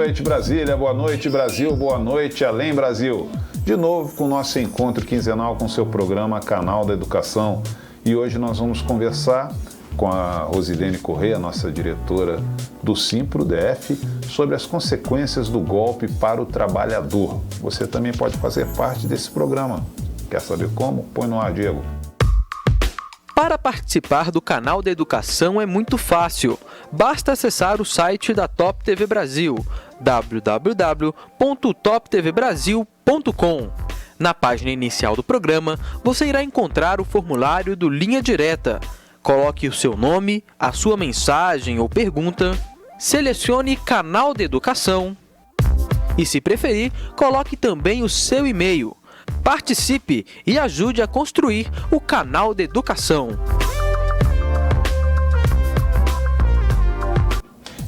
noite, Brasília, boa noite, Brasil, boa noite, Além Brasil. De novo com o nosso encontro quinzenal com o seu programa Canal da Educação. E hoje nós vamos conversar com a Rosilene Correia, nossa diretora do Simpro-DF, sobre as consequências do golpe para o trabalhador. Você também pode fazer parte desse programa. Quer saber como? Põe no ar, Diego. Para participar do Canal da Educação é muito fácil. Basta acessar o site da Top TV Brasil, www.toptvbrasil.com. Na página inicial do programa, você irá encontrar o formulário do Linha Direta. Coloque o seu nome, a sua mensagem ou pergunta, selecione Canal da Educação e, se preferir, coloque também o seu e-mail. Participe e ajude a construir o Canal da Educação.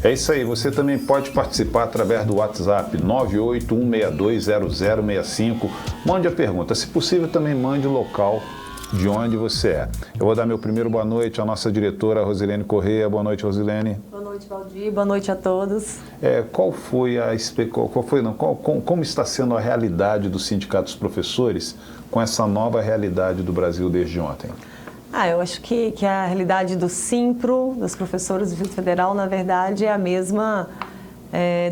É isso aí, você também pode participar através do WhatsApp 981620065. Mande a pergunta, se possível também mande o local de onde você é. Eu vou dar meu primeiro boa noite à nossa diretora Rosilene Correia. Boa noite, Rosilene. Boa noite, Valdir. Boa noite a todos. Como está sendo a realidade do Sindicato dos Professores com essa nova realidade do Brasil desde ontem? Eu acho que a realidade do Simpro, dos professores do Distrito Federal, na verdade, é a mesma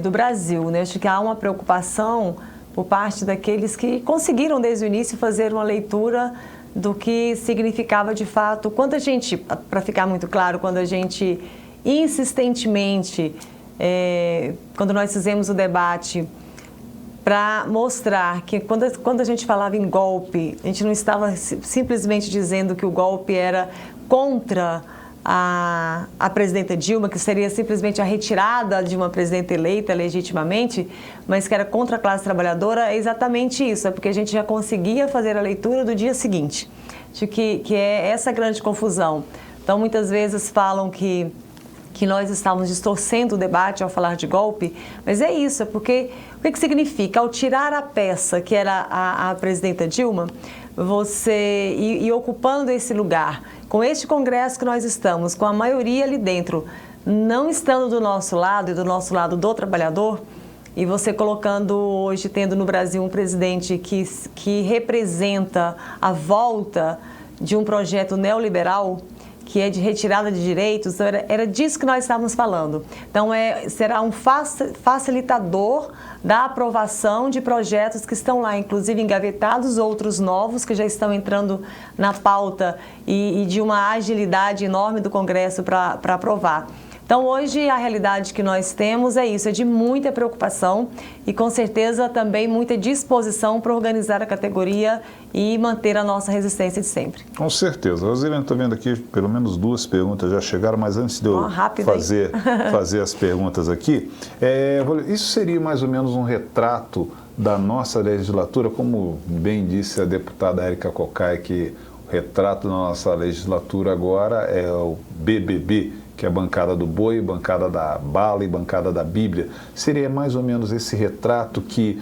do Brasil, né? Acho que há uma preocupação por parte daqueles que conseguiram desde o início fazer uma leitura do que significava de fato, quando a gente, para ficar muito claro, quando a gente insistentemente, quando nós fizemos o debate para mostrar que quando a gente falava em golpe, a gente não estava simplesmente dizendo que o golpe era contra a presidenta Dilma, que seria simplesmente a retirada de uma presidenta eleita legitimamente, mas que era contra a classe trabalhadora, é exatamente isso, é porque a gente já conseguia fazer a leitura do dia seguinte, de que é essa grande confusão. Então, muitas vezes falam que nós estávamos distorcendo o debate ao falar de golpe, mas é isso, é porque o que significa? Ao tirar a peça que era a presidenta Dilma, você e ocupando esse lugar, com este Congresso que nós estamos, com a maioria ali dentro, não estando do nosso lado e do nosso lado do trabalhador, e você colocando hoje, tendo no Brasil um presidente que representa a volta de um projeto neoliberal, que é de retirada de direitos, então era disso que nós estávamos falando. Então, será um facilitador da aprovação de projetos que estão lá, inclusive engavetados, outros novos que já estão entrando na pauta e de uma agilidade enorme do Congresso para aprovar. Então, hoje, a realidade que nós temos é isso, é de muita preocupação e, com certeza, também muita disposição para organizar a categoria e manter a nossa resistência de sempre. Com certeza. Rosilene, estou vendo aqui, pelo menos 2 perguntas já chegaram, mas antes de eu fazer as perguntas aqui, isso seria mais ou menos um retrato da nossa legislatura, como bem disse a deputada Érica Cocai, que o retrato da nossa legislatura agora é o BBB, que é a bancada do boi, bancada da bala e bancada da Bíblia. Seria mais ou menos esse retrato que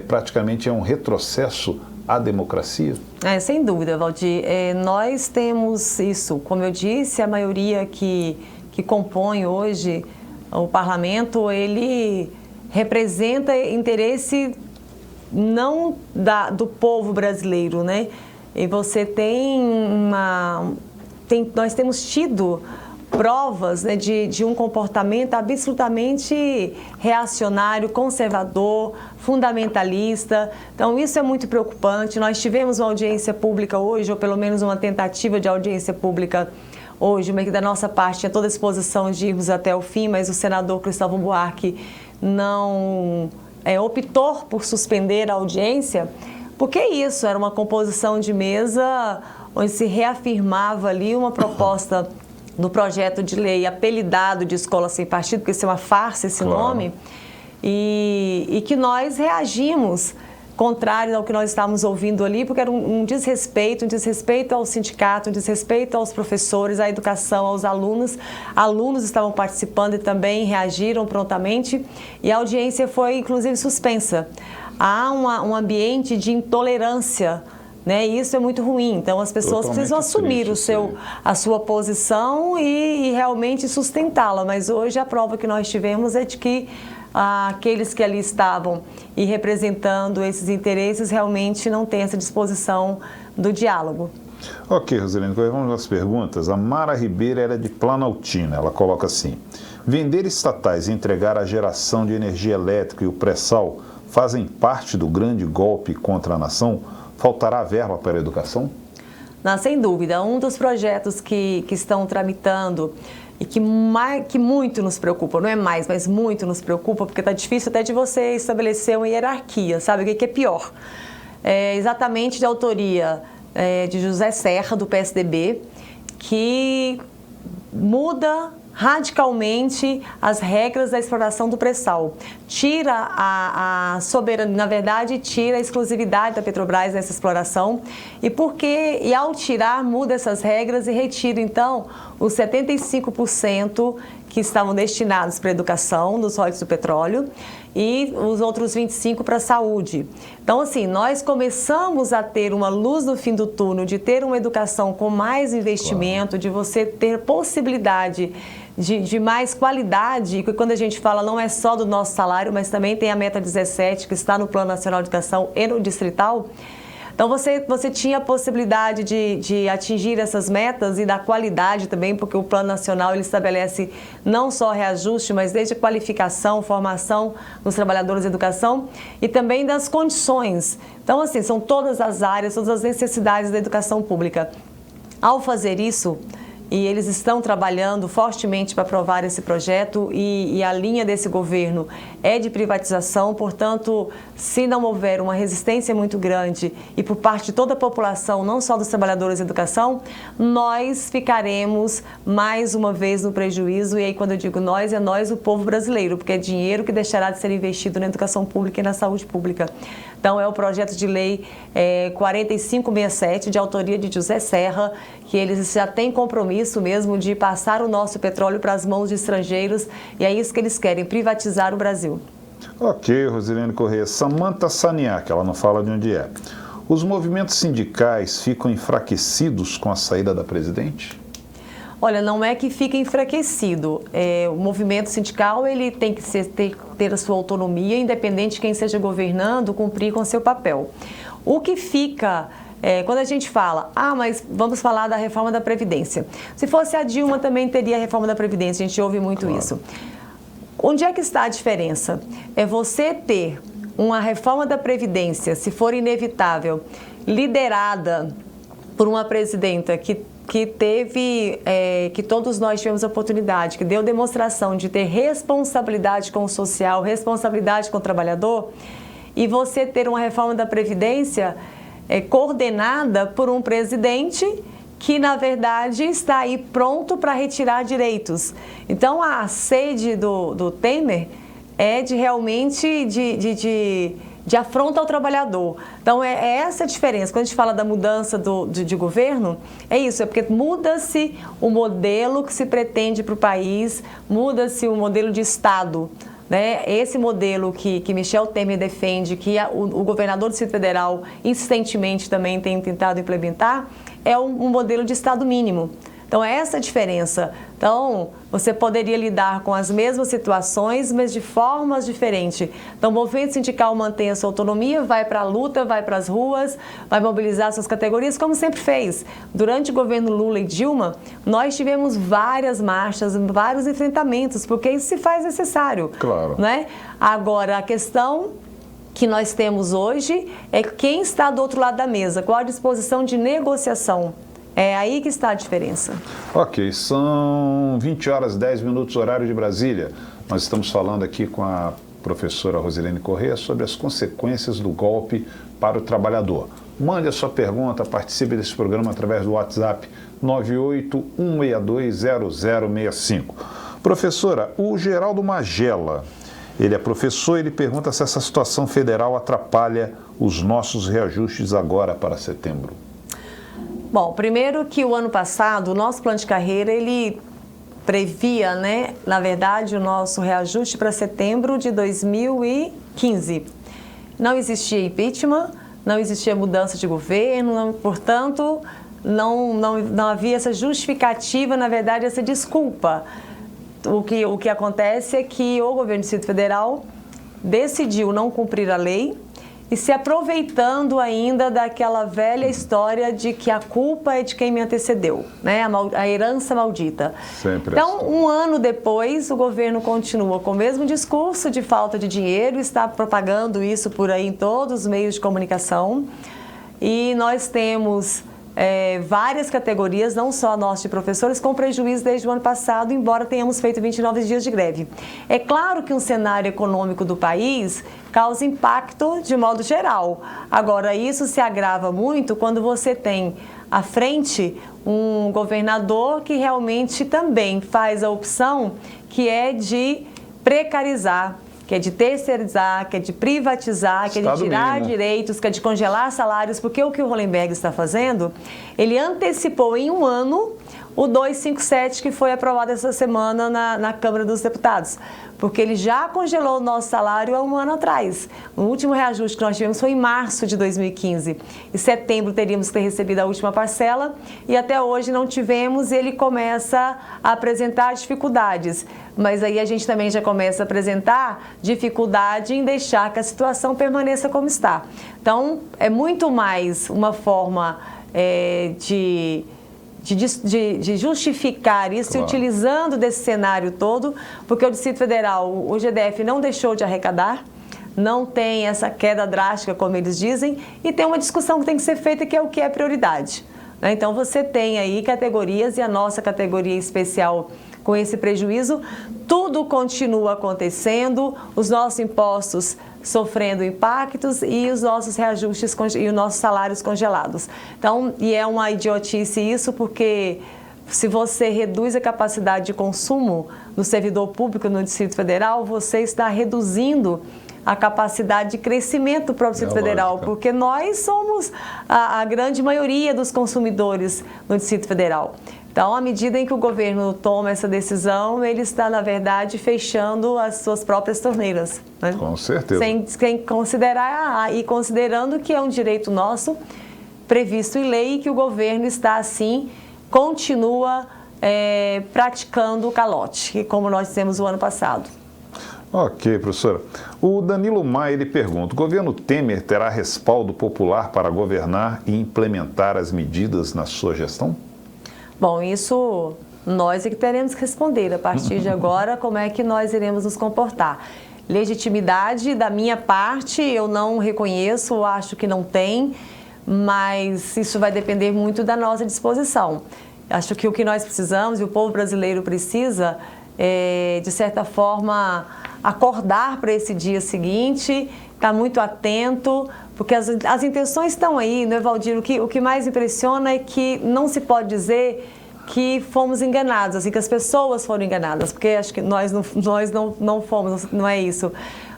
praticamente é um retrocesso à democracia? Sem dúvida, Valdir. Nós temos isso, como eu disse, a maioria que compõe hoje o parlamento, ele representa interesse não do povo brasileiro, né? E você nós temos tido provas, né, de um comportamento absolutamente reacionário, conservador, fundamentalista. Então, isso é muito preocupante. Nós tivemos uma audiência pública hoje, ou pelo menos uma tentativa de audiência pública hoje, mas que da nossa parte tinha toda a disposição de irmos até o fim, mas o senador Cristóvão Buarque não optou por suspender a audiência, porque isso era uma composição de mesa onde se reafirmava ali uma proposta do projeto de lei apelidado de Escola Sem Partido, porque isso é uma farsa esse nome, e que nós reagimos contrário ao que nós estávamos ouvindo ali, porque era um desrespeito ao sindicato, um desrespeito aos professores, à educação, aos alunos. Alunos estavam participando e também reagiram prontamente, e a audiência foi, inclusive, suspensa. Há um ambiente de intolerância, né? E isso é muito ruim. Então, as pessoas precisam assumir a sua posição e realmente sustentá-la. Mas hoje a prova que nós tivemos é de que aqueles que ali estavam e representando esses interesses realmente não têm essa disposição do diálogo. Ok, Rosilene, vamos às perguntas. A Mara Ribeiro era de Planaltina, ela coloca assim: vender estatais e entregar a geração de energia elétrica e o pré-sal fazem parte do grande golpe contra a nação? Faltará verba para a educação? Não, sem dúvida. Um dos projetos que estão tramitando e que muito nos preocupa, não é mais, mas muito nos preocupa, porque está difícil até de você estabelecer uma hierarquia, sabe? O que é pior? É exatamente de autoria de José Serra, do PSDB, que muda radicalmente as regras da exploração do pré-sal. Tira a soberania, na verdade, tira a exclusividade da Petrobras nessa exploração e ao tirar, muda essas regras e retira, então, os 75% que estavam destinados para a educação dos royalties do petróleo e os outros 25% para a saúde. Então, assim, nós começamos a ter uma luz no fim do túnel, de ter uma educação com mais investimento, de você ter possibilidade de mais qualidade, e quando a gente fala não é só do nosso salário, mas também tem a meta 17, que está no Plano Nacional de Educação e no Distrital. Então, você tinha a possibilidade de atingir essas metas e da qualidade também, porque o Plano Nacional ele estabelece não só reajuste, mas desde qualificação, formação dos trabalhadores da educação e também das condições. Então, assim, são todas as áreas, todas as necessidades da educação pública. Ao fazer isso, e eles estão trabalhando fortemente para aprovar esse projeto e a linha desse governo é de privatização, portanto, se não houver uma resistência muito grande e por parte de toda a população, não só dos trabalhadores da educação, nós ficaremos mais uma vez no prejuízo. E aí, quando eu digo nós, é nós, o povo brasileiro, porque é dinheiro que deixará de ser investido na educação pública e na saúde pública. Então, é o projeto de lei 4567, de autoria de José Serra, que eles já têm compromisso mesmo de passar o nosso petróleo para as mãos de estrangeiros, e é isso que eles querem, privatizar o Brasil. Ok, Rosilene Corrêa. Samantha Saniak, ela não fala de onde é. Os movimentos sindicais ficam enfraquecidos com a saída da presidente? Olha, não é que fica enfraquecido. O movimento sindical ele tem que ter a sua autonomia, independente de quem esteja governando, cumprir com seu papel. O que fica, quando a gente fala, mas vamos falar da reforma da Previdência. Se fosse a Dilma, também teria a reforma da Previdência, a gente ouve muito isso. Onde é que está a diferença? É você ter uma reforma da Previdência, se for inevitável, liderada por uma presidenta que teve, que todos nós tivemos a oportunidade, que deu demonstração de ter responsabilidade com o social, responsabilidade com o trabalhador, e você ter uma reforma da Previdência coordenada por um presidente que, na verdade, está aí pronto para retirar direitos. Então, a sede do Temer é de realmente de afronta ao trabalhador. Então, é essa a diferença. Quando a gente fala da mudança de governo, é isso, é porque muda-se o modelo que se pretende para o país, muda-se o modelo de Estado. Né? Esse modelo que Michel Temer defende, que o governador do Distrito Federal insistentemente também tem tentado implementar, é um modelo de Estado mínimo. Então, é essa a diferença. Então, você poderia lidar com as mesmas situações, mas de formas diferentes. Então, o movimento sindical mantém a sua autonomia, vai para a luta, vai para as ruas, vai mobilizar suas categorias, como sempre fez. Durante o governo Lula e Dilma, nós tivemos várias marchas, vários enfrentamentos, porque isso se faz necessário. Claro. Né? Agora, a questão que nós temos hoje é quem está do outro lado da mesa, qual a disposição de negociação. É aí que está a diferença. Ok, são 20 horas 10 minutos, horário de Brasília. Nós estamos falando aqui com a professora Rosilene Corrêa sobre as consequências do golpe para o trabalhador. Mande a sua pergunta, participe desse programa através do WhatsApp 981620065. Professora, o Geraldo Magela, ele é professor, ele pergunta se essa situação federal atrapalha os nossos reajustes agora para setembro. Bom, primeiro que o ano passado, o nosso plano de carreira, ele previa, né, na verdade, o nosso reajuste para setembro de 2015. Não existia impeachment, não existia mudança de governo, portanto, não havia essa justificativa, na verdade, essa desculpa. o que acontece é que o governo do Distrito Federal decidiu não cumprir a lei e se aproveitando ainda daquela velha história de que a culpa é de quem me antecedeu, né? A herança maldita. Sempre então, assim. Um ano depois, o governo continua com o mesmo discurso de falta de dinheiro, está propagando isso por aí em todos os meios de comunicação. E nós temos várias categorias, não só nós de professores, com prejuízo desde o ano passado, embora tenhamos feito 29 dias de greve. É claro que um cenário econômico do país causa impacto de modo geral. Agora, isso se agrava muito quando você tem à frente um governador que realmente também faz a opção que é de precarizar, que é de terceirizar, que é de privatizar, que é de tirar direitos, que é de congelar salários, porque o que o Hollenberg está fazendo, ele antecipou em um ano o 257 que foi aprovado essa semana na Câmara dos Deputados, porque ele já congelou o nosso salário há um ano atrás. O último reajuste que nós tivemos foi em março de 2015. Em setembro teríamos que ter recebido a última parcela e até hoje não tivemos, e ele começa a apresentar dificuldades. Mas aí a gente também já começa a apresentar dificuldade em deixar que a situação permaneça como está. Então, é muito mais uma forma de justificar isso, claro, utilizando desse cenário todo, porque o Distrito Federal, o GDF não deixou de arrecadar, não tem essa queda drástica, como eles dizem, e tem uma discussão que tem que ser feita, que é o que é prioridade. Então, você tem aí categorias, e a nossa categoria especial com esse prejuízo, tudo continua acontecendo, os nossos impostos sofrendo impactos e os nossos reajustes e os nossos salários congelados. Então, e é uma idiotice isso, porque se você reduz a capacidade de consumo do servidor público no Distrito Federal, você está reduzindo a capacidade de crescimento para o Distrito Federal, porque nós somos a grande maioria dos consumidores no Distrito Federal. Então, à medida em que o governo toma essa decisão, ele está, na verdade, fechando as suas próprias torneiras, né? Com certeza. Sem considerar, e considerando que é um direito nosso, previsto em lei, e que o governo está, assim, continua praticando o calote, como nós fizemos o ano passado. Ok, professora. O Danilo Maia, ele pergunta: o governo Temer terá respaldo popular para governar e implementar as medidas na sua gestão? Bom, isso nós é que teremos que responder a partir de agora, como é que nós iremos nos comportar. Legitimidade da minha parte eu não reconheço, acho que não tem, mas isso vai depender muito da nossa disposição. Acho que o que nós precisamos, e o povo brasileiro precisa, é, de certa forma, acordar para esse dia seguinte, estar muito atento, porque as intenções estão aí, né, Valdir? O que mais impressiona é que não se pode dizer que fomos enganados, assim, que as pessoas foram enganadas, porque acho que nós não fomos, não é isso.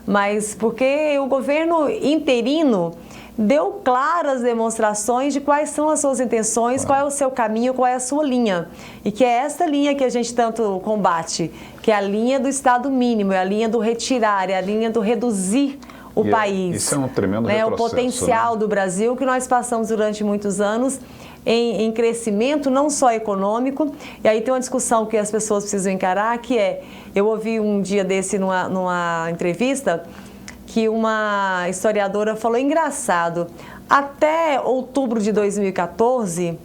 Mas porque o governo interino deu claras demonstrações de quais são as suas intenções, qual é o seu caminho, qual é a sua linha. E que é essa linha que a gente tanto combate, que é a linha do Estado mínimo, é a linha do retirar, é a linha do reduzir o país. Isso é um tremendo retrocesso, o potencial do Brasil, que nós passamos durante muitos anos em crescimento, não só econômico. E aí tem uma discussão que as pessoas precisam encarar, que é, eu ouvi um dia desse numa entrevista, que uma historiadora falou: engraçado, até outubro de 2014,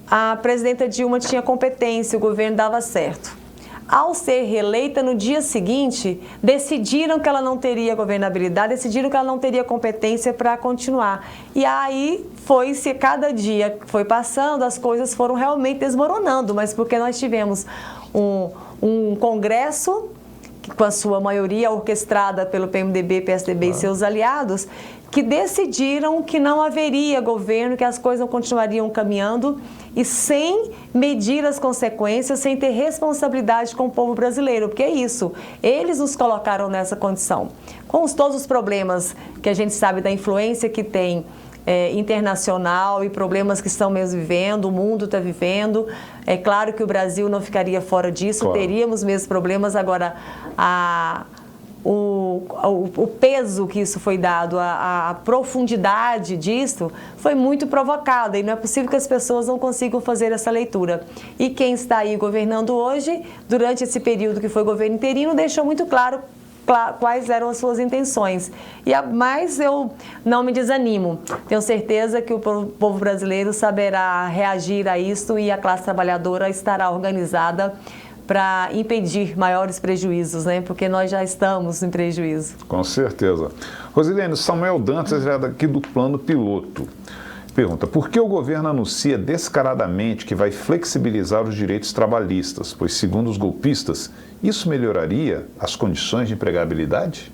a presidenta Dilma tinha competência, o governo dava certo. Ao ser reeleita, no dia seguinte, decidiram que ela não teria governabilidade, decidiram que ela não teria competência para continuar. E aí foi-se, cada dia que foi passando, as coisas foram realmente desmoronando, mas porque nós tivemos um Congresso, com a sua maioria orquestrada pelo PMDB, PSDB e seus aliados, que decidiram que não haveria governo, que as coisas não continuariam caminhando, e sem medir as consequências, sem ter responsabilidade com o povo brasileiro, porque é isso, eles nos colocaram nessa condição. Com todos os problemas que a gente sabe da influência que tem internacional e problemas que estão mesmo vivendo, o mundo está vivendo. É claro que o Brasil não ficaria fora disso, claro, teríamos mesmo problemas. Agora, o peso que isso foi dado, a profundidade disso, foi muito provocada e não é possível que as pessoas não consigam fazer essa leitura. E quem está aí governando hoje, durante esse período que foi governo interino, deixou muito claro quais eram as suas intenções. Mas eu não me desanimo. Tenho certeza que o povo brasileiro saberá reagir a isso e a classe trabalhadora estará organizada para impedir maiores prejuízos, né? Porque nós já estamos em prejuízo. Com certeza. Rosilene, Samuel Dantas é daqui do Plano Piloto. Pergunta, por que o governo anuncia descaradamente que vai flexibilizar os direitos trabalhistas? Pois, segundo os golpistas, isso melhoraria as condições de empregabilidade?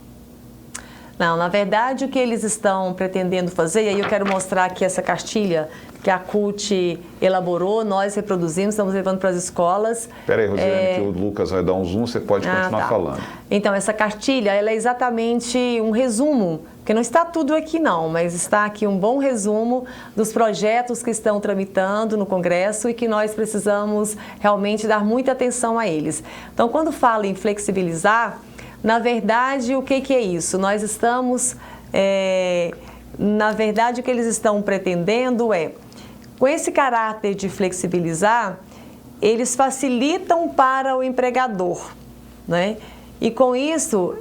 Não, na verdade, o que eles estão pretendendo fazer, e aí eu quero mostrar aqui essa cartilha que a CUT elaborou, nós reproduzimos, estamos levando para as escolas. Espera aí, Rosilene, que o Lucas vai dar um zoom, você pode continuar falando. Então, essa cartilha, ela é exatamente um resumo, porque não está tudo aqui não, mas está aqui um bom resumo dos projetos que estão tramitando no Congresso e que nós precisamos realmente dar muita atenção a eles. Então, quando fala em flexibilizar, na verdade, o que é isso? Nós estamos, na verdade, o que eles estão pretendendo com esse caráter de flexibilizar, eles facilitam para o empregador, né? E com isso,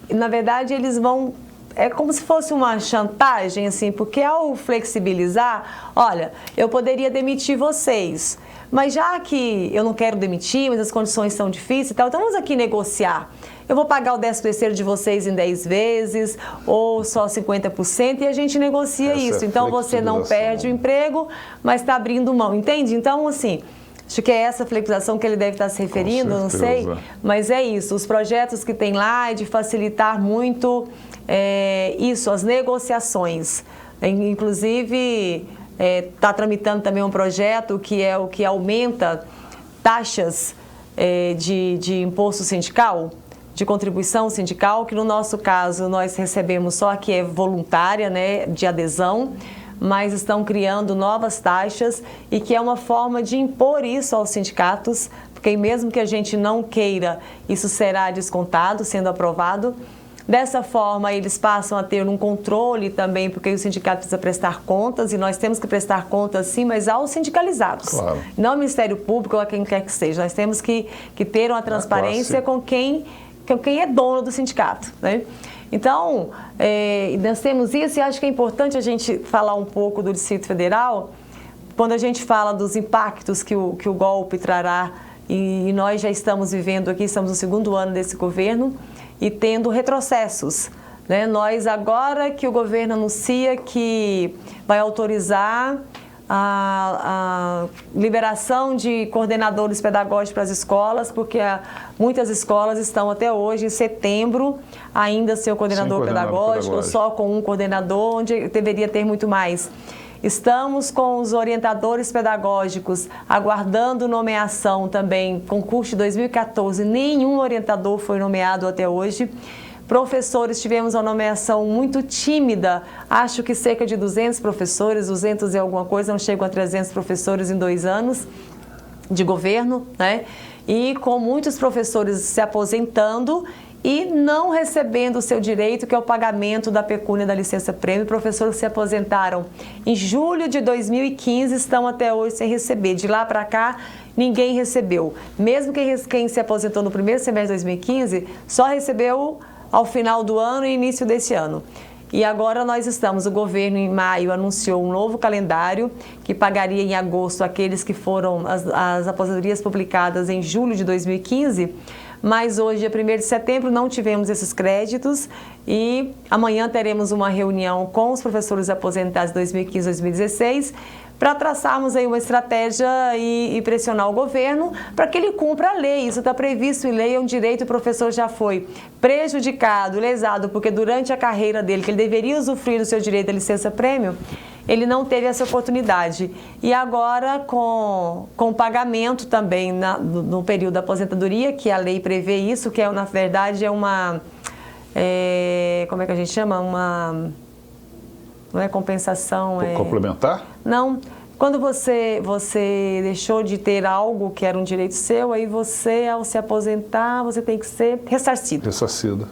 na verdade, eles vão... É como se fosse uma chantagem, assim, porque ao flexibilizar, olha, eu poderia demitir vocês, mas já que eu não quero demitir, mas as condições são difíceis e tal, então vamos aqui negociar. Eu vou pagar o 13º de vocês em 10 vezes ou só 50% e a gente negocia isso. Então você não perde o emprego, mas está abrindo mão, entende? Então, assim, acho que é essa flexibilização que ele deve estar se referindo, não sei, mas é isso. Os projetos que tem lá é de facilitar muito isso, as negociações. Inclusive, está tramitando também um projeto que é o que aumenta taxas de imposto sindical, de contribuição sindical, que no nosso caso nós recebemos só a que é voluntária, né, de adesão, mas estão criando novas taxas e que é uma forma de impor isso aos sindicatos, porque mesmo que a gente não queira, isso será descontado, sendo aprovado. Dessa forma, eles passam a ter um controle também, porque o sindicato precisa prestar contas, e nós temos que prestar contas, sim, mas aos sindicalizados. Claro. Não ao Ministério Público ou a quem quer que seja. Nós temos que ter uma transparência com quem é dono do sindicato, né? Então, nós temos isso e acho que é importante a gente falar um pouco do Distrito Federal, quando a gente fala dos impactos que o golpe trará, e nós já estamos vivendo aqui, estamos no 2º ano desse governo, e tendo retrocessos, né? Nós, agora que o governo anuncia que vai autorizar a liberação de coordenadores pedagógicos para as escolas, porque muitas escolas estão até hoje, em setembro, ainda sem o coordenador pedagógico, só com um coordenador, onde deveria ter muito mais. Estamos com os orientadores pedagógicos aguardando nomeação também, concurso de 2014, nenhum orientador foi nomeado até hoje. Professores, tivemos uma nomeação muito tímida, acho que cerca de 200 professores, 200 e alguma coisa, não chegam a 300 professores em 2 anos de governo, né? E com muitos professores se aposentando e não recebendo o seu direito, que é o pagamento da pecúnia da licença-prêmio. Professores que se aposentaram em julho de 2015 estão até hoje sem receber. De lá para cá, ninguém recebeu. Mesmo quem se aposentou no primeiro semestre de 2015, só recebeu ao final do ano e início desse ano. E agora nós estamos, o governo em maio anunciou um novo calendário que pagaria em agosto aqueles que foram as aposentadorias publicadas em julho de 2015, mas hoje, dia 1º de setembro, não tivemos esses créditos e amanhã teremos uma reunião com os professores aposentados de 2015 e 2016 para traçarmos aí uma estratégia e pressionar o governo para que ele cumpra a lei. Isso está previsto em lei, é um direito. O professor já foi prejudicado, lesado, porque durante a carreira dele, que ele deveria usufruir do seu direito à licença-prêmio, ele não teve essa oportunidade. E agora, com o pagamento também no período da aposentadoria, que a lei prevê isso, que na verdade é uma... como é que a gente chama? Não é compensação, complementar? Não. Quando você deixou de ter algo que era um direito seu, aí você, ao se aposentar, você tem que ser ressarcido. Ressarcido.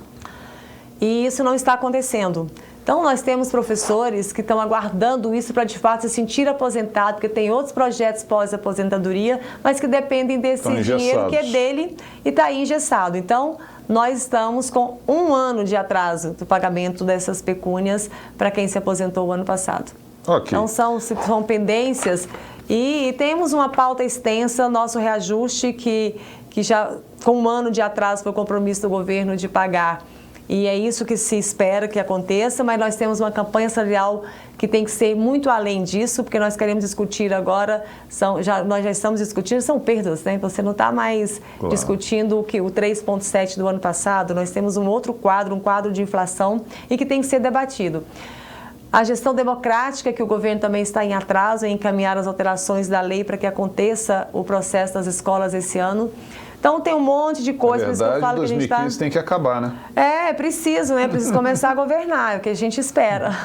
e isso não está acontecendo. Então, nós temos professores que estão aguardando isso para, de fato, se sentir aposentado, porque tem outros projetos pós-aposentadoria, mas que dependem desse dinheiro que é dele e está aí engessado. Então, nós estamos com 1 ano de atraso do pagamento dessas pecúnias para quem se aposentou o ano passado. Okay. Então, são pendências e temos uma pauta extensa, nosso reajuste que já com 1 ano de atraso foi o compromisso do governo de pagar. E é isso que se espera que aconteça, mas nós temos uma campanha salarial que tem que ser muito além disso, porque nós queremos discutir agora, nós já estamos discutindo, são perdas, né? Você não está mais discutindo o 3,7 do ano passado, nós temos um outro quadro, um quadro de inflação e que tem que ser debatido. A gestão democrática, que o governo também está em atraso, em encaminhar as alterações da lei para que aconteça o processo das escolas esse ano. Então, tem um monte de coisa. Na verdade, 2015 tem que acabar, né? Preciso, né? Preciso começar a governar, é o que a gente espera.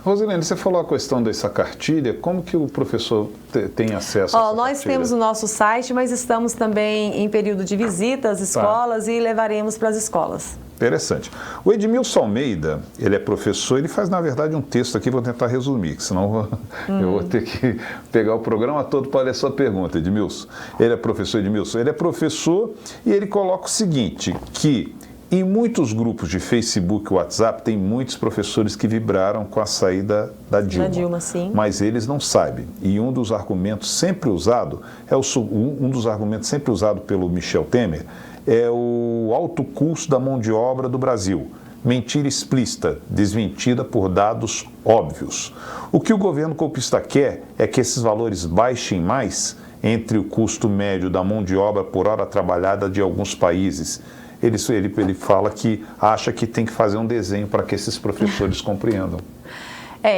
Rosilene, você falou a questão dessa cartilha, como que o professor tem acesso a essa nós cartilha? Temos o nosso site, mas estamos também em período de visita às escolas e levaremos para as escolas. Interessante. O Edmilson Almeida, ele é professor, ele faz, na verdade, um texto aqui, vou tentar resumir, senão eu vou ter que pegar o programa todo para ler a sua pergunta, Edmilson. Ele é professor, Edmilson? Ele é professor e ele coloca o seguinte, que em muitos grupos de Facebook e WhatsApp tem muitos professores que vibraram com a saída da Dilma. Sim. Mas eles não sabem. E um dos argumentos sempre usado, pelo Michel Temer, é o alto custo da mão de obra do Brasil. Mentira explícita, desmentida por dados óbvios. O que o governo golpista quer é que esses valores baixem mais entre o custo médio da mão de obra por hora trabalhada de alguns países. Ele fala que acha que tem que fazer um desenho para que esses professores compreendam.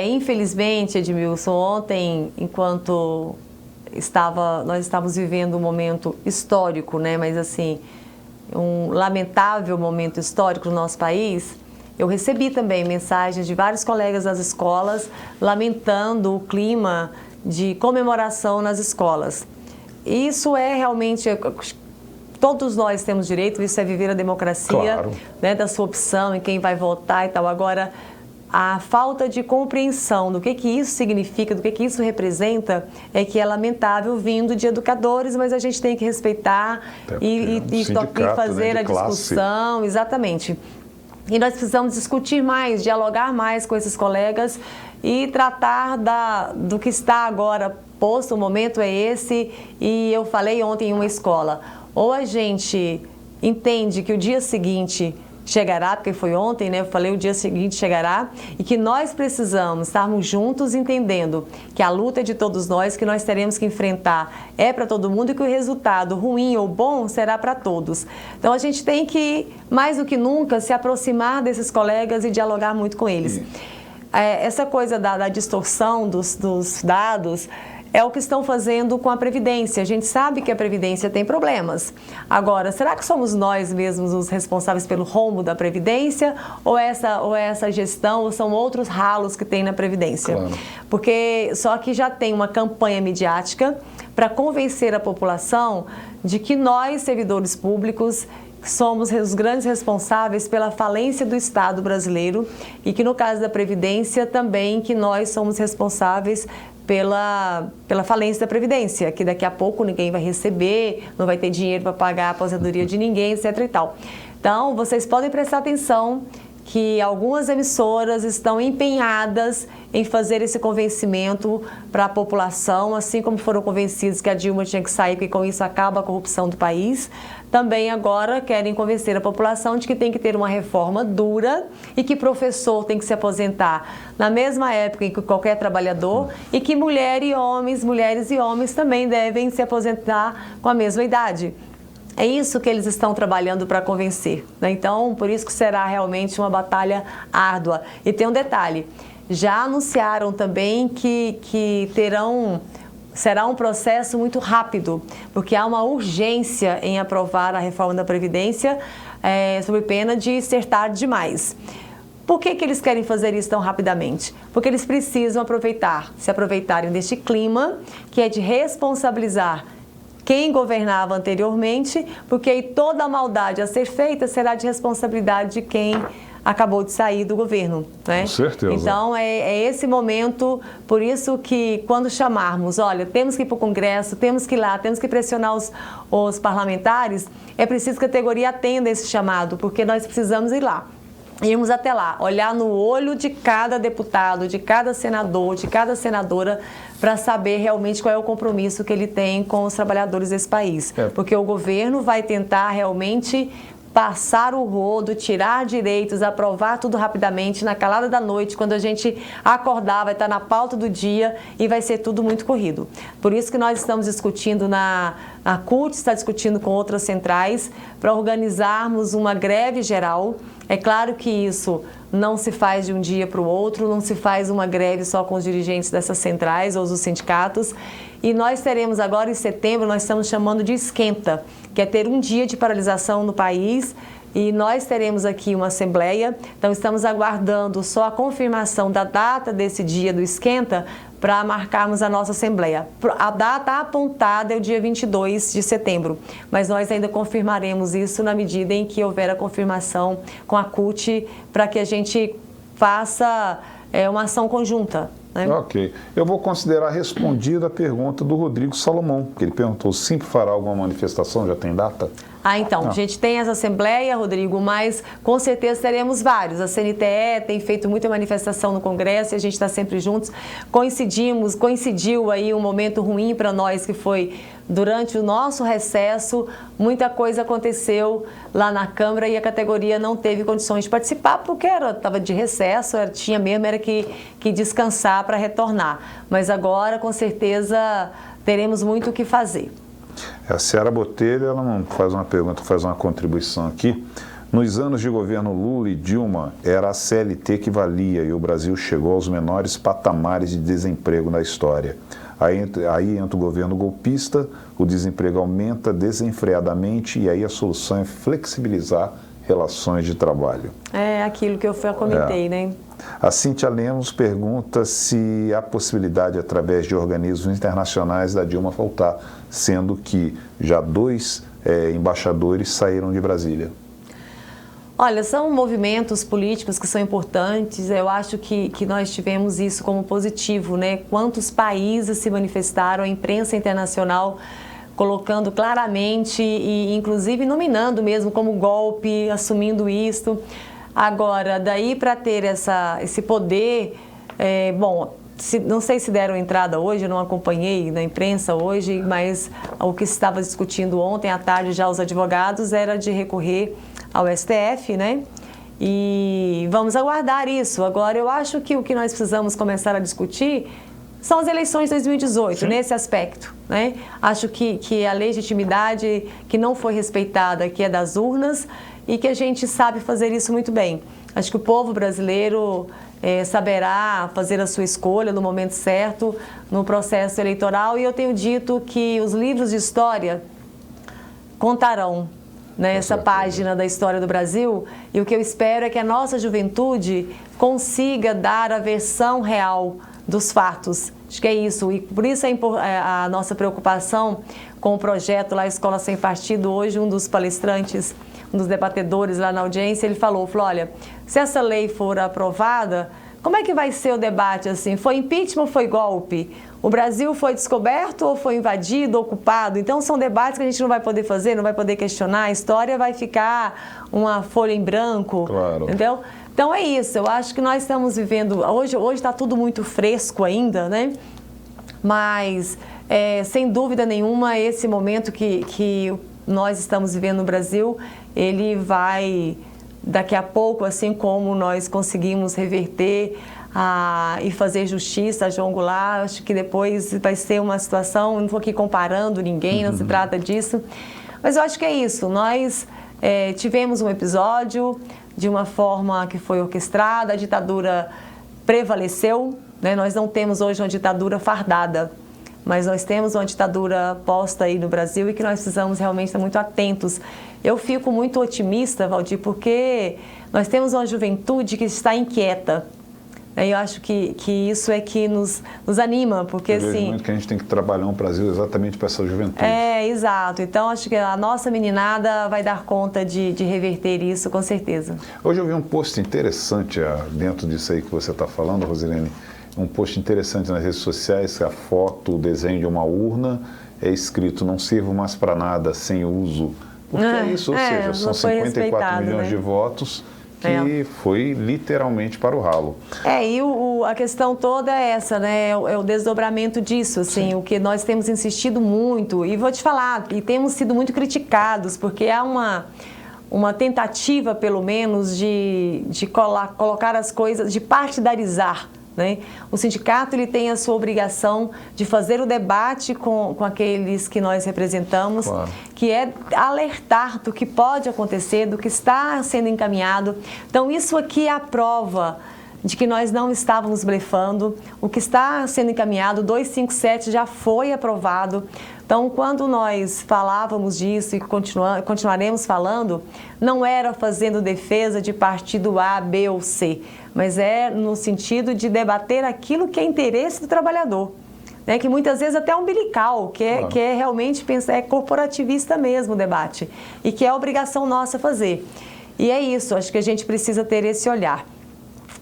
Infelizmente, Edmilson, ontem, enquanto nós estávamos vivendo um momento histórico, né? Mas assim, um lamentável momento histórico no nosso país, eu recebi também mensagens de vários colegas das escolas lamentando o clima de comemoração nas escolas. Isso é realmente... Todos nós temos direito, isso é viver a democracia, claro, né, da sua opção, em quem vai votar e tal. Agora, a falta de compreensão do que isso significa, do que isso representa, é que é lamentável vindo de educadores, mas a gente tem que respeitar e fazer, né, a discussão. Exatamente. E nós precisamos discutir mais, dialogar mais com esses colegas e tratar do que está agora posto. O momento é esse, e eu falei ontem em uma escola, ou a gente entende que o dia seguinte chegará, porque foi ontem, né? Eu falei o dia seguinte chegará, e que nós precisamos estarmos juntos entendendo que a luta é de todos nós, que nós teremos que enfrentar é para todo mundo e que o resultado, ruim ou bom, será para todos. Então a gente tem que, mais do que nunca, se aproximar desses colegas e dialogar muito com eles. Essa coisa da distorção dos dados é o que estão fazendo com a Previdência. A gente sabe que a Previdência tem problemas. Agora, será que somos nós mesmos os responsáveis pelo rombo da Previdência? Ou essa gestão, ou são outros ralos que tem na Previdência? Claro. Porque só que já tem uma campanha midiática para convencer a população de que nós, servidores públicos, somos os grandes responsáveis pela falência do Estado brasileiro e que no caso da Previdência também que nós somos responsáveis pela falência da Previdência, que daqui a pouco ninguém vai receber, não vai ter dinheiro para pagar a aposentadoria de ninguém, etc. e tal. Então, vocês podem prestar atenção que algumas emissoras estão empenhadas em fazer esse convencimento para a população, assim como foram convencidos que a Dilma tinha que sair, porque com isso acaba a corrupção do país. Também agora querem convencer a população de que tem que ter uma reforma dura e que professor tem que se aposentar na mesma época em que qualquer trabalhador e que mulheres e homens também devem se aposentar com a mesma idade. É isso que eles estão trabalhando para convencer, né? Então, por isso que será realmente uma batalha árdua. E tem um detalhe, já anunciaram também que será um processo muito rápido, porque há uma urgência em aprovar a reforma da Previdência, sob pena de ser tarde demais. Por que eles querem fazer isso tão rapidamente? Porque eles precisam se aproveitarem deste clima, que é de responsabilizar quem governava anteriormente, porque aí toda a maldade a ser feita será de responsabilidade de quem acabou de sair do governo, né? Com certeza. Então, é esse momento, por isso que quando chamarmos, olha, temos que ir para o Congresso, temos que ir lá, temos que pressionar os parlamentares, é preciso que a categoria atenda esse chamado, porque nós precisamos ir lá. Irmos até lá, olhar no olho de cada deputado, de cada senador, de cada senadora, para saber realmente qual é o compromisso que ele tem com os trabalhadores desse país. Porque o governo vai tentar realmente passar o rodo, tirar direitos, aprovar tudo rapidamente, na calada da noite, quando a gente acordar, vai estar na pauta do dia e vai ser tudo muito corrido. Por isso que nós estamos discutindo a CUT está discutindo com outras centrais para organizarmos uma greve geral. É claro que isso não se faz de um dia para o outro, não se faz uma greve só com os dirigentes dessas centrais ou dos sindicatos. E nós teremos agora em setembro, nós estamos chamando de esquenta, que é ter um dia de paralisação no país, e nós teremos aqui uma assembleia. Então estamos aguardando só a confirmação da data desse dia do esquenta para marcarmos a nossa assembleia. A data apontada é o dia 22 de setembro, mas nós ainda confirmaremos isso na medida em que houver a confirmação com a CUT, para que a gente faça uma ação conjunta. Né? Ok. Eu vou considerar respondida a pergunta do Rodrigo Salomão, que ele perguntou: sempre fará alguma manifestação, já tem data? Então, a gente tem essa assembleia, Rodrigo, mas com certeza teremos vários. A CNTE tem feito muita manifestação no Congresso e a gente está sempre juntos. Coincidiu aí um momento ruim para nós, que foi durante o nosso recesso, muita coisa aconteceu lá na Câmara e a categoria não teve condições de participar porque estava de recesso, tinha mesmo que descansar para retornar. Mas agora, com certeza, teremos muito o que fazer. A Ciara Botelho, ela não faz uma pergunta, faz uma contribuição aqui. Nos anos de governo Lula e Dilma, era a CLT que valia e o Brasil chegou aos menores patamares de desemprego na história. Aí entra o governo golpista, o desemprego aumenta desenfreadamente e aí a solução é flexibilizar relações de trabalho. É aquilo que eu comentei, né? A Cíntia Lemos pergunta se há possibilidade, através de organismos internacionais, da Dilma voltar, sendo que já 2 embaixadores saíram de Brasília. Olha, são movimentos políticos que são importantes. Eu acho que nós tivemos isso como positivo, né? Quantos países se manifestaram, a imprensa internacional colocando claramente e inclusive nominando mesmo como golpe, assumindo isto. Agora, daí para ter esse poder, não sei se deram entrada hoje, eu não acompanhei na imprensa hoje, mas o que se estava discutindo ontem à tarde já os advogados era de recorrer ao STF, né? E vamos aguardar isso. Agora, eu acho que o que nós precisamos começar a discutir são as eleições de 2018, Sim. nesse aspecto, né? Acho que a legitimidade que não foi respeitada, que é das urnas, e que a gente sabe fazer isso muito bem. Acho que o povo brasileiro saberá fazer a sua escolha no momento certo, no processo eleitoral, e eu tenho dito que os livros de história contarão essa página da história do Brasil, e o que eu espero é que a nossa juventude consiga dar a versão real dos fatos. Acho que é isso, e por isso a nossa preocupação com o projeto lá Escola Sem Partido. Hoje um dos palestrantes, um dos debatedores lá na audiência, ele falou, olha, se essa lei for aprovada, como é que vai ser o debate assim? Foi impeachment ou foi golpe? O Brasil foi descoberto ou foi invadido, ocupado? Então são debates que a gente não vai poder fazer, não vai poder questionar, a história vai ficar uma folha em branco, claro. Entendeu? Então é isso, eu acho que nós estamos vivendo, hoje está tudo muito fresco ainda, né? Mas sem dúvida nenhuma esse momento que nós estamos vivendo no Brasil, ele vai, daqui a pouco, assim como nós conseguimos reverter e fazer justiça a João Goulart, acho que depois vai ser uma situação, não estou aqui comparando ninguém, não se trata disso, mas eu acho que é isso, nós tivemos um episódio de uma forma que foi orquestrada, a ditadura prevaleceu, né? Nós não temos hoje uma ditadura fardada, mas nós temos uma ditadura posta aí no Brasil e que nós precisamos realmente estar muito atentos. Eu fico muito otimista, Valdir, porque nós temos uma juventude que está inquieta. Eu acho que isso é que nos anima, porque eu vejo assim... muito que a gente tem que trabalhar um Brasil exatamente para essa juventude. Exato. Então, acho que a nossa meninada vai dar conta de reverter isso, com certeza. Hoje eu vi um post interessante dentro disso aí que você está falando, Rosilene, um post interessante nas redes sociais, a foto, o desenho de uma urna, é escrito, não sirvo mais para nada sem uso. Porque é isso, ou seja, são 54 milhões de votos que foi literalmente para o ralo. E a questão toda é essa, né? É o desdobramento disso, assim, o que nós temos insistido muito, e vou te falar, e temos sido muito criticados, porque há uma tentativa, pelo menos, de colocar as coisas, de partidarizar, né? O sindicato ele tem a sua obrigação de fazer o debate com aqueles que nós representamos, claro, que é alertar do que pode acontecer, do que está sendo encaminhado. Então, isso aqui é a prova de que nós não estávamos blefando. O que está sendo encaminhado, 257, já foi aprovado. Então, quando nós falávamos disso e continuaremos falando, não era fazendo defesa de partido A, B ou C, mas é no sentido de debater aquilo que é interesse do trabalhador, né? Que muitas vezes até é umbilical, que é realmente pensar, é corporativista mesmo o debate, e que é obrigação nossa fazer. E é isso, acho que a gente precisa ter esse olhar.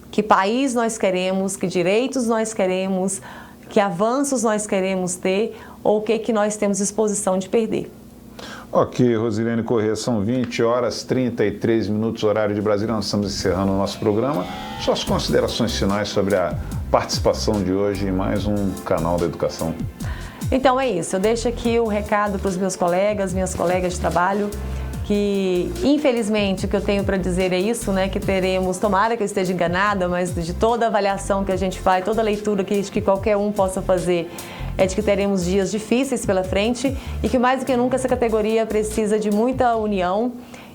Que país nós queremos, que direitos nós queremos, que avanços nós queremos ter, ou o que nós temos disposição de perder. Ok, Rosilene Corrêa, são 20h33, horário de Brasília, nós estamos encerrando o nosso programa. Suas considerações finais sobre a participação de hoje em mais um Canal da Educação. Então é isso, eu deixo aqui o recado para os meus colegas, minhas colegas de trabalho, que infelizmente o que eu tenho para dizer é isso, né, que teremos, tomara que eu esteja enganada, mas de toda avaliação que a gente faz, toda leitura que qualquer um possa fazer, é de que teremos dias difíceis pela frente e que mais do que nunca essa categoria precisa de muita união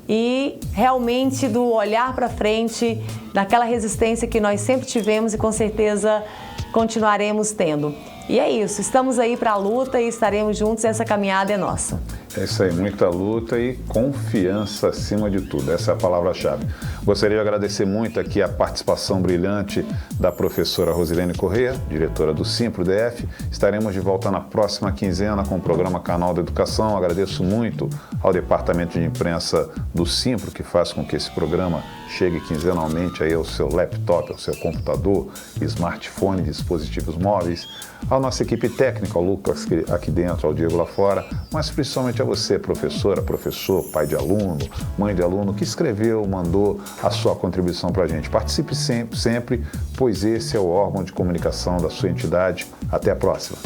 e realmente do olhar para frente, daquela resistência que nós sempre tivemos e com certeza continuaremos tendo. E é isso, estamos aí para a luta e estaremos juntos, essa caminhada é nossa. É isso aí, muita luta e confiança acima de tudo, essa é a palavra-chave. Gostaria de agradecer muito aqui a participação brilhante da professora Rosilene Corrêa, diretora do Simpro-DF. Estaremos de volta na próxima quinzena com o programa Canal da Educação. Agradeço muito ao departamento de imprensa do Simpro, que faz com que esse programa chegue quinzenalmente aí ao seu laptop, ao seu computador, smartphone, dispositivos móveis, à nossa equipe técnica, ao Lucas aqui dentro, ao Diego lá fora, mas principalmente a você, professora, professor, pai de aluno, mãe de aluno, que escreveu, mandou a sua contribuição para a gente. Participe sempre, pois esse é o órgão de comunicação da sua entidade. Até a próxima.